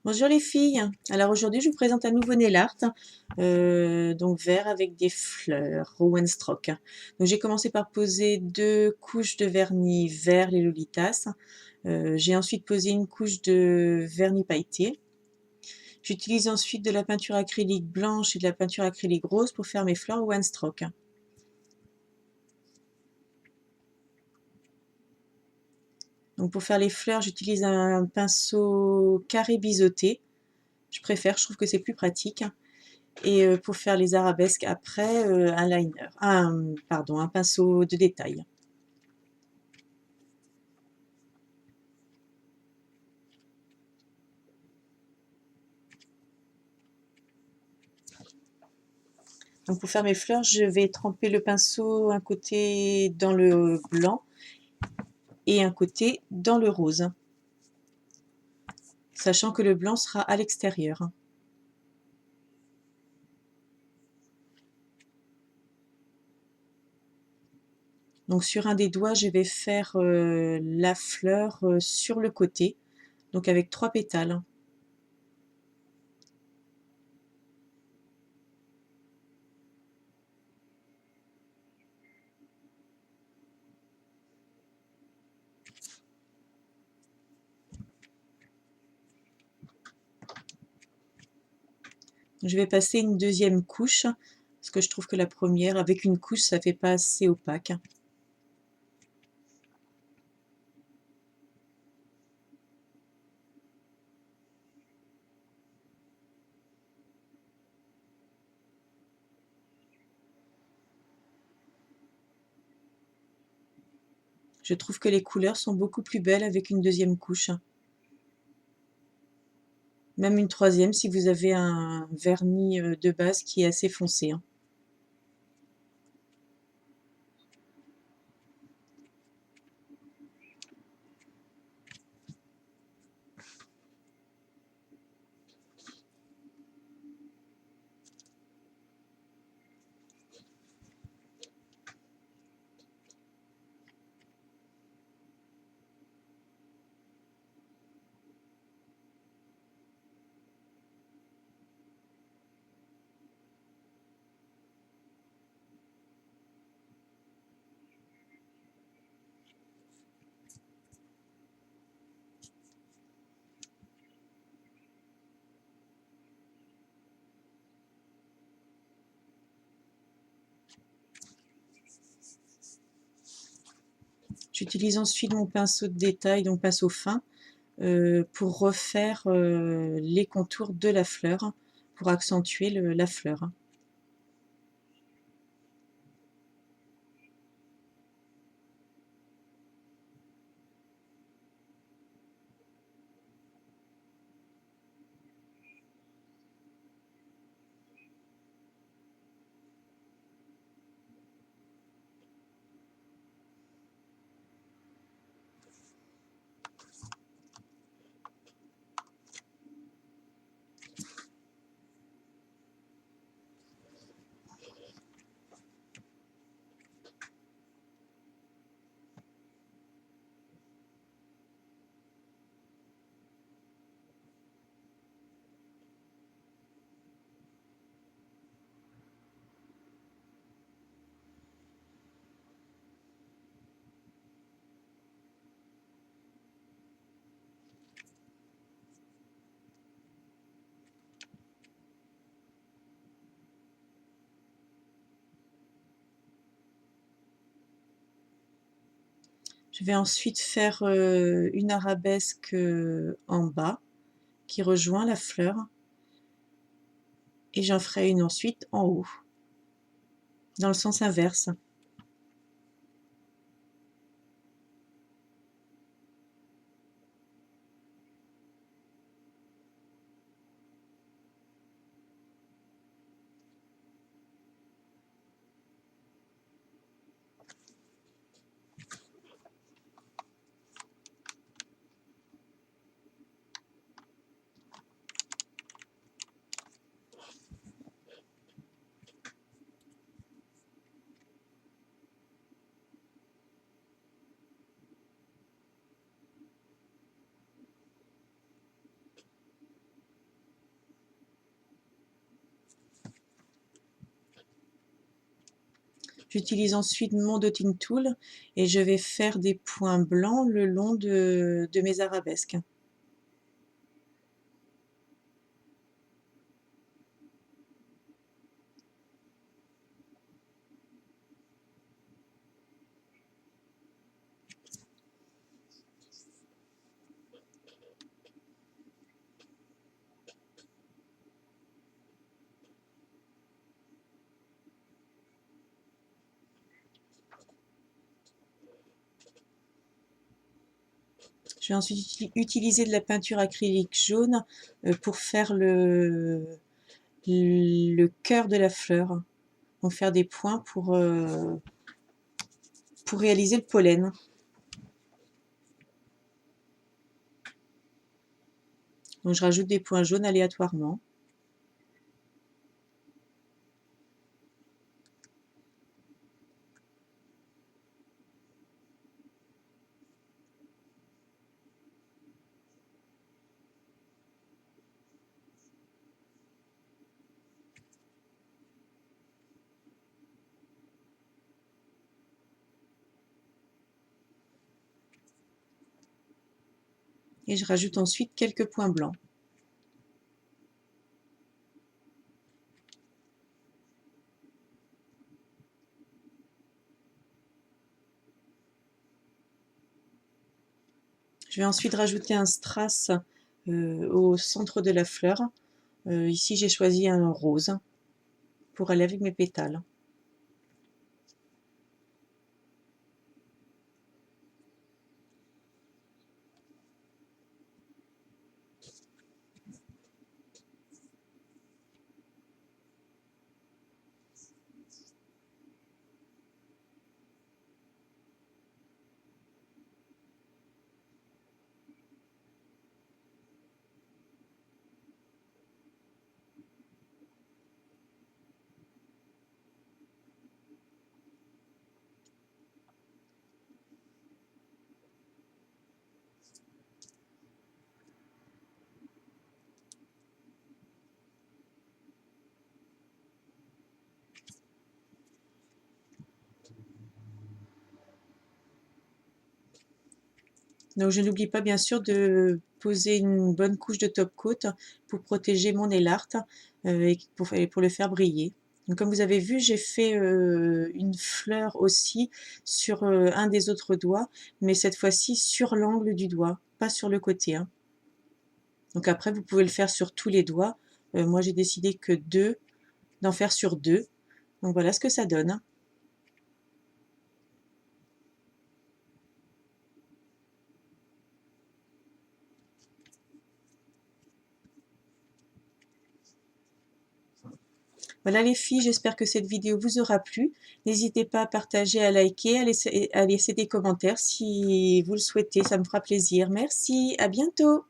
Bonjour les filles. Alors aujourd'hui, je vous présente un nouveau nail art, donc vert avec des fleurs, Rowan Stroke. Donc j'ai commencé par poser 2 couches de vernis vert, les Lolitas. J'ai ensuite posé une couche de vernis pailleté. J'utilise ensuite de la peinture acrylique blanche et de la peinture acrylique rose pour faire mes fleurs Rowan Stroke. Donc pour faire les fleurs, j'utilise un pinceau carré biseauté. Je préfère, je trouve que c'est plus pratique. Et pour faire les arabesques après, un liner, un pinceau de détail. Donc pour faire mes fleurs, je vais tremper le pinceau un côté dans le blanc et un côté dans le rose, sachant que le blanc sera à l'extérieur. Donc sur un des doigts, je vais faire la fleur sur le côté, donc avec 3 pétales. Je vais passer une deuxième couche, parce que je trouve que la première, avec une couche, ça fait pas assez opaque. Je trouve que les couleurs sont beaucoup plus belles avec une deuxième couche. Même une troisième si vous avez un vernis de base qui est assez foncé. J'utilise ensuite mon pinceau de détail, donc pinceau fin, pour refaire les contours de la fleur, pour accentuer la fleur. Je vais ensuite faire une arabesque en bas qui rejoint la fleur et j'en ferai une ensuite en haut, dans le sens inverse. J'utilise ensuite mon dotting tool et je vais faire des points blancs le long de mes arabesques. Je vais ensuite utiliser de la peinture acrylique jaune pour faire le cœur de la fleur. Donc faire des points pour réaliser le pollen. Donc je rajoute des points jaunes aléatoirement. Et je rajoute ensuite quelques points blancs. Je vais ensuite rajouter un strass au centre de la fleur. Ici j'ai choisi un rose pour aller avec mes pétales. Donc je n'oublie pas bien sûr de poser une bonne couche de top coat pour protéger mon nail art et pour le faire briller. Donc comme vous avez vu, j'ai fait une fleur aussi sur un des autres doigts, mais cette fois-ci sur l'angle du doigt, pas sur le côté, hein. Donc après, vous pouvez le faire sur tous les doigts. Moi, j'ai décidé que d'en faire sur deux. Donc voilà ce que ça donne. Voilà les filles, j'espère que cette vidéo vous aura plu. N'hésitez pas à partager, à liker, à laisser des commentaires si vous le souhaitez, ça me fera plaisir. Merci, à bientôt.